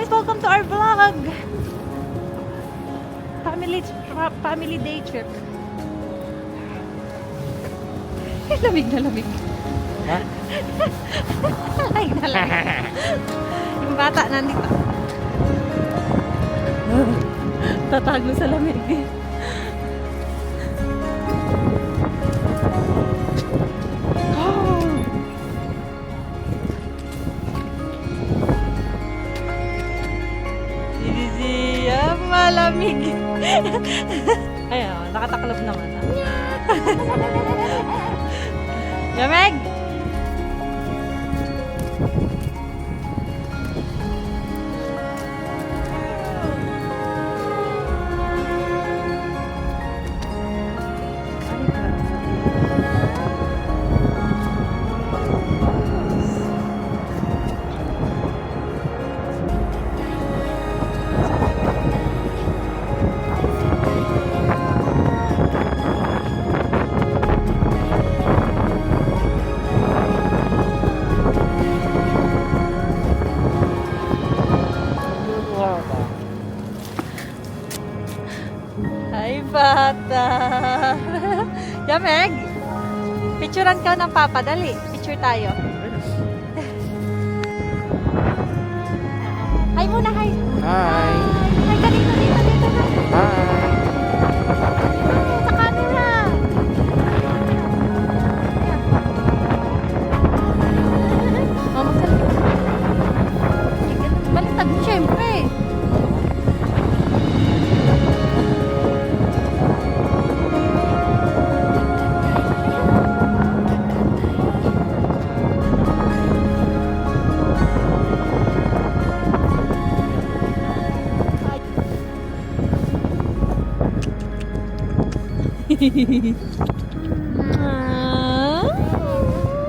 guys! Welcome to our vlog! Family day trip. Lamig na lamig. Ha? Lamig na lamig. Yung bata nandito. Tatago sa lamig. Malamig. Ayun, nakataklob naman. Lamig! Hi, bata! Yameg! Picturean ka ng papa. Dali, picture tayo. Hi muna, hi! Hi! Hi ka dito, dito, dito na! Hi! Sa camera! Mama, baliktad mo, syempre!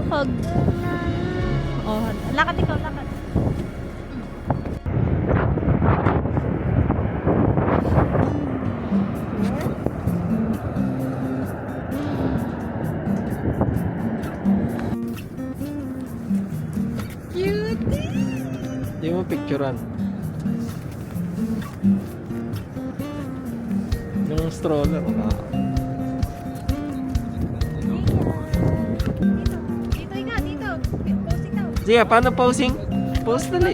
Hug. Oh, lakad ikaw, lakad. Cutie! Hindi mo picturean. Yung stroller. Sige, paano posing? Pose dali.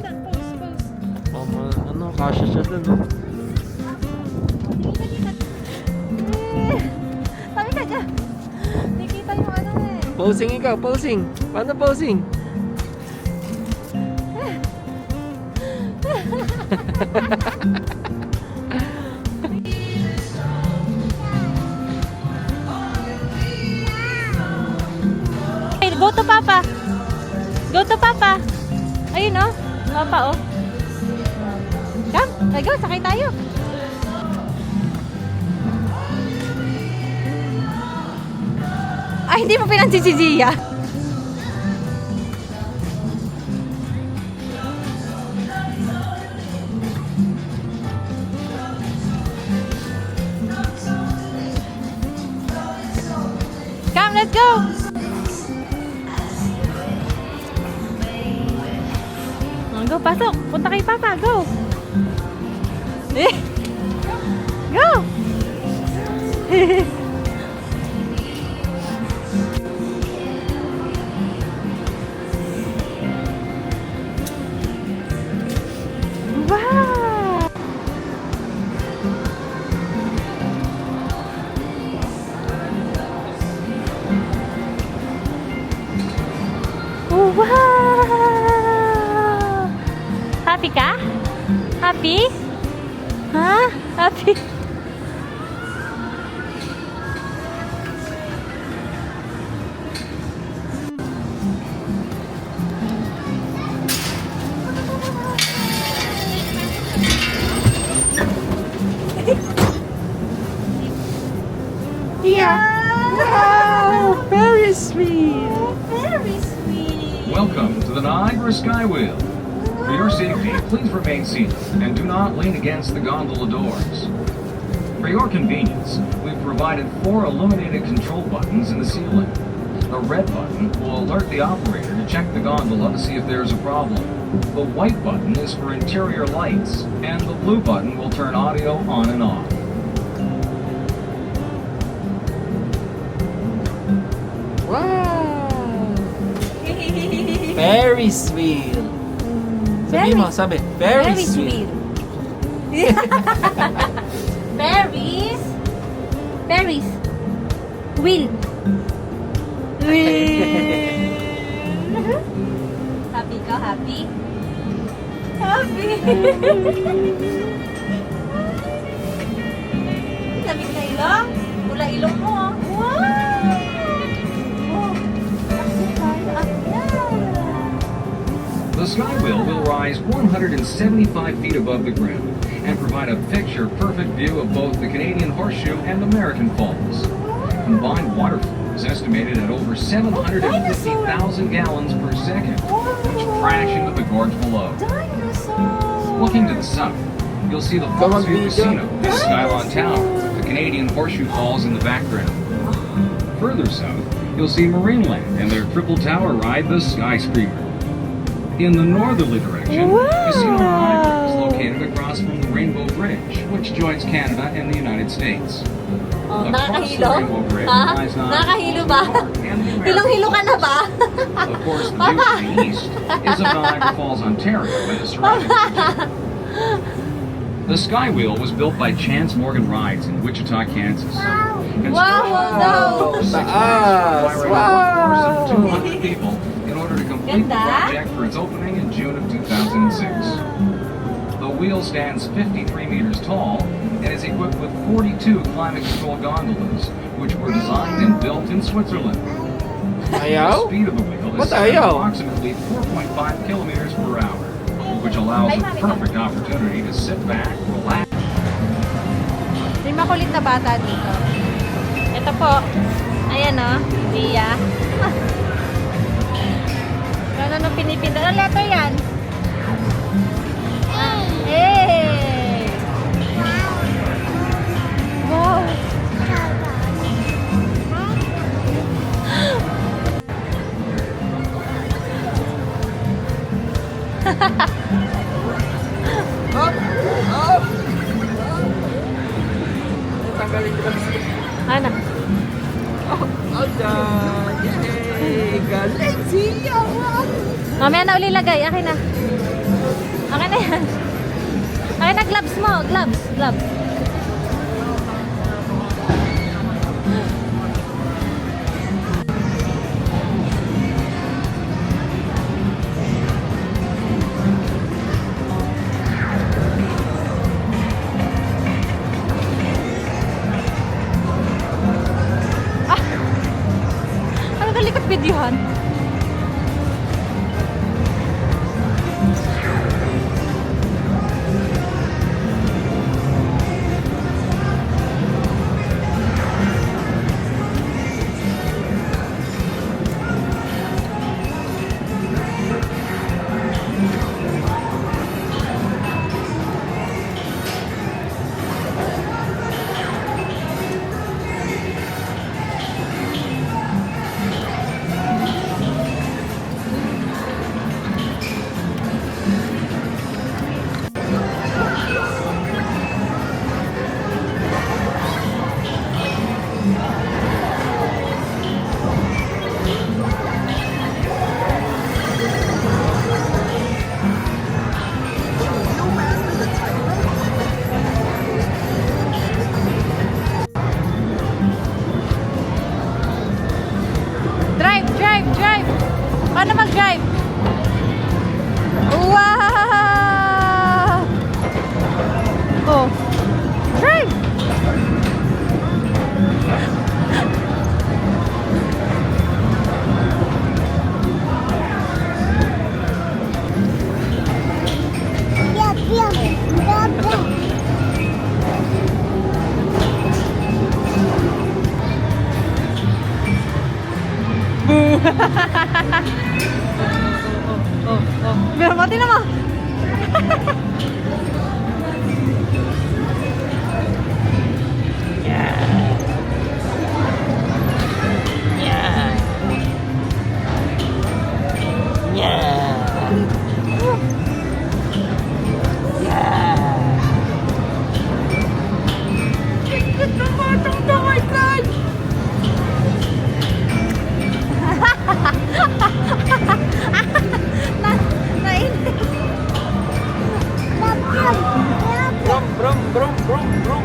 Oh, ano, kasha siya dun. Oh. Sabi ka dyan. Nakikita yung ano eh. Posing ikaw, posing. Paano posing? Hey, go to Papa. Go to Papa. Ayun oh. Papa oh. Come, go, sakay tayo. Ay, hindi mo pinansin si Zia. Come, let's go. Go, pasok. Punta kay Papa. Go. Go. Wow. Wow. Happy ka? Happy? Ha? Happy? Yeah. Wow, very sweet. Very sweet. Welcome to the Niagara Skywheel. For your safety, please remain seated and do not lean against the gondola doors. For your convenience, we've provided 4 illuminated control buttons in the ceiling. The red button will alert the operator to check the gondola to see if there's a problem. The white button is for interior lights, and the blue button will turn audio on and off. Wow! Ferris wheel. Sabi mo, sabi. Ferris wheel. Berries. Berries. Wheel. Happy ka? Happy? Happy. Lamig na ilong. Pula ilong mo. Wow! Oh. Taxi tayo. The Skywheel will rise 175 feet above the ground and provide a picture-perfect view of both the Canadian Horseshoe and American Falls. Combined water flow is estimated at over 750,000 gallons per second, which crash into the gorge below. Dinosaur. Looking to the south, you'll see the Fallsview Casino, the Skylon Tower, the Canadian Horseshoe Falls in the background. Further south, you'll see Marineland and their triple tower ride, the Sky Screamer. In the northerly direction, Casino Niagara is located across from the Rainbow Bridge, which joins Canada and the United States. Oh, Across the nakakahilo? Rainbow Bridge Ha? lies Niagara Nakakahilo Falls, ba? New York, and the American Hilong-hilo ka na ba? Of course, the view to the east is of Niagara Falls, Ontario, and the surrounding region. The Skywheel was built by Chance Morgan Rides in Wichita, Kansas. Construction Wow, was no. 6 months, requiring a workforce of Wow. 200 people in order to complete the Ganda. project for its opening in June of 2006. The wheel stands 53 meters tall and is equipped with 42 climate-controlled gondolas, which were designed and built in Switzerland. The Ayaw? speed of the wheel What is set at ayaw? approximately 4.5 kilometers per hour, which allows a perfect opportunity to sit back, relax. May makulit na bata dito. Ito po. Ayan o. Dia. Ano nung pinipinda? Ano letter yan? Hey! Wow! Ano? Yay! Galing siya! Mamaya na uli lagay. Akin na. Akin na yan. Akin na gloves mo. Gloves. Gloves. Ano ka likod videohan? Drive, drive, drive! Paano mag-drive? Wow! Oh. Drive! Pero mati na mo. Yeah. Oh my God! Nainis. Brum, brum, brum, brum, brum.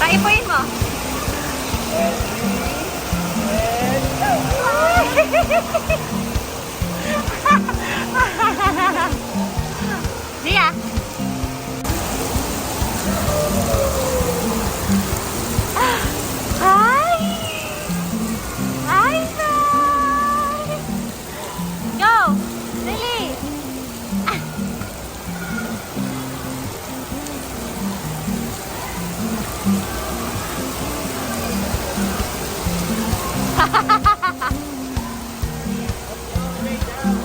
Paipuin mo. Dia. Hi. Hi, guys. Go. Lily.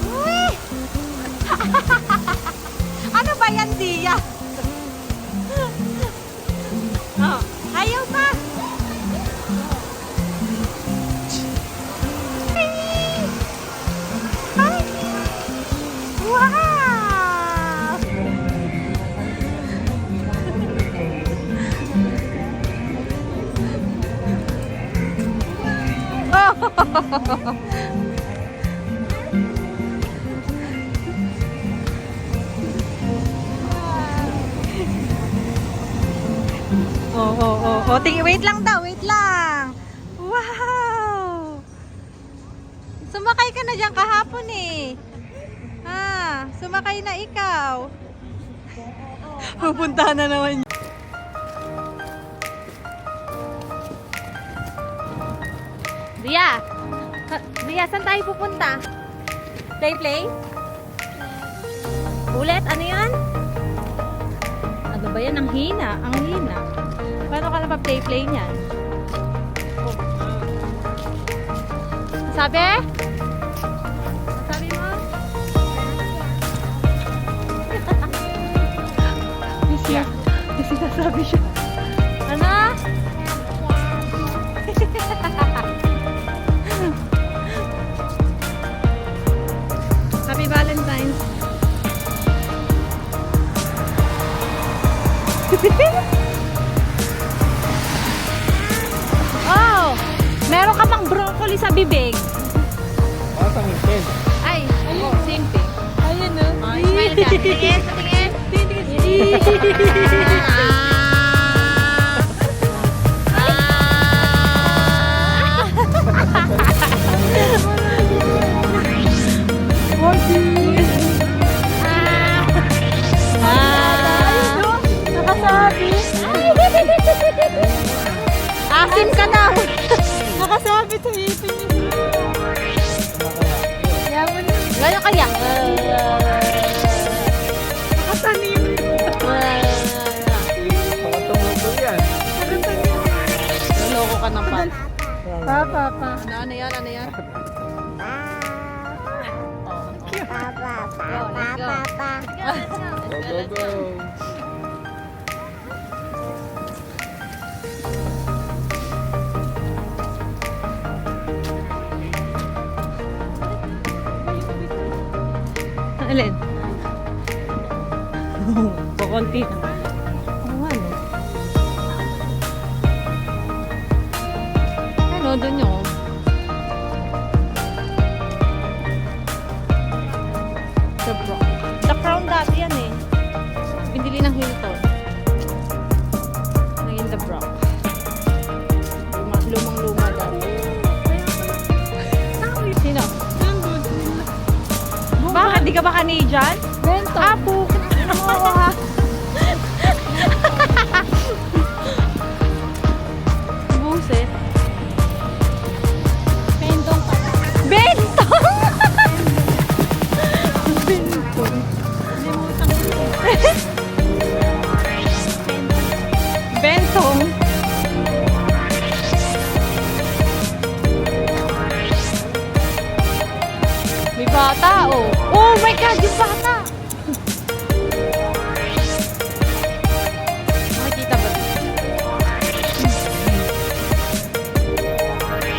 Uy! Ano ba yan, Dia? Oh, ayaw pa. Hi! Hi! Wow! Oh. Wait lang daw, wait lang. Wow! Sumakay ka na dyan kahapon eh. Sumakay na ikaw. Pupunta na naman. Dia! Dia, saan tayo pupunta? Play? Ulit? Ano yan? Ano ba yan? Ang hina. Paano ka na pa-play niyan? Oh. Sabi? Sabi mo? May sinasabi siya. Ano? Happy Valentine's. Oh, meron ka pang broccoli sa bibig. Basta ngipin. Ay, same thing. Ayun no. Oh, smile ka. Tingin. Nakasabi. Asim ka daw. Nakasabi sa ipin niya. Gano'n kaya? Nakatanim. Pakatumuto yan. Naloko ka ng pat. Papa. Ano yan? Go. Alin? Pakunti na. Oo nga, no? o, doon yun. The Crown. The Crown dati yan eh. Binili ng Hilton. Ngayon The Brock. Lumang-luma dati. Sino? Bakit? Di ka ba Canadian? Bento. Apo! Oo ha. Buset. Bentong pala. Bentong! Bentong. May bata, oh. Oh my God, yung bata! Makikita ba?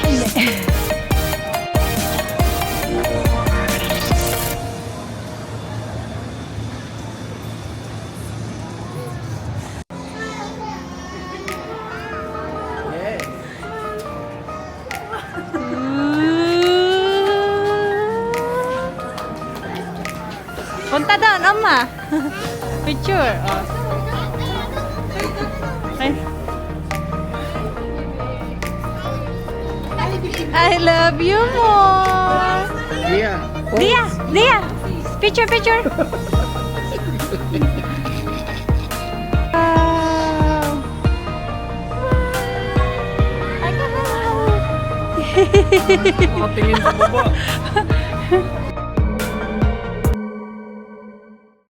Hindi. Punta doon, Oma. Picture. Oh. Okay. I love you more. Yeah. Dia, Dia. Picture, picture. Wow. Ay, Tingin sa baba.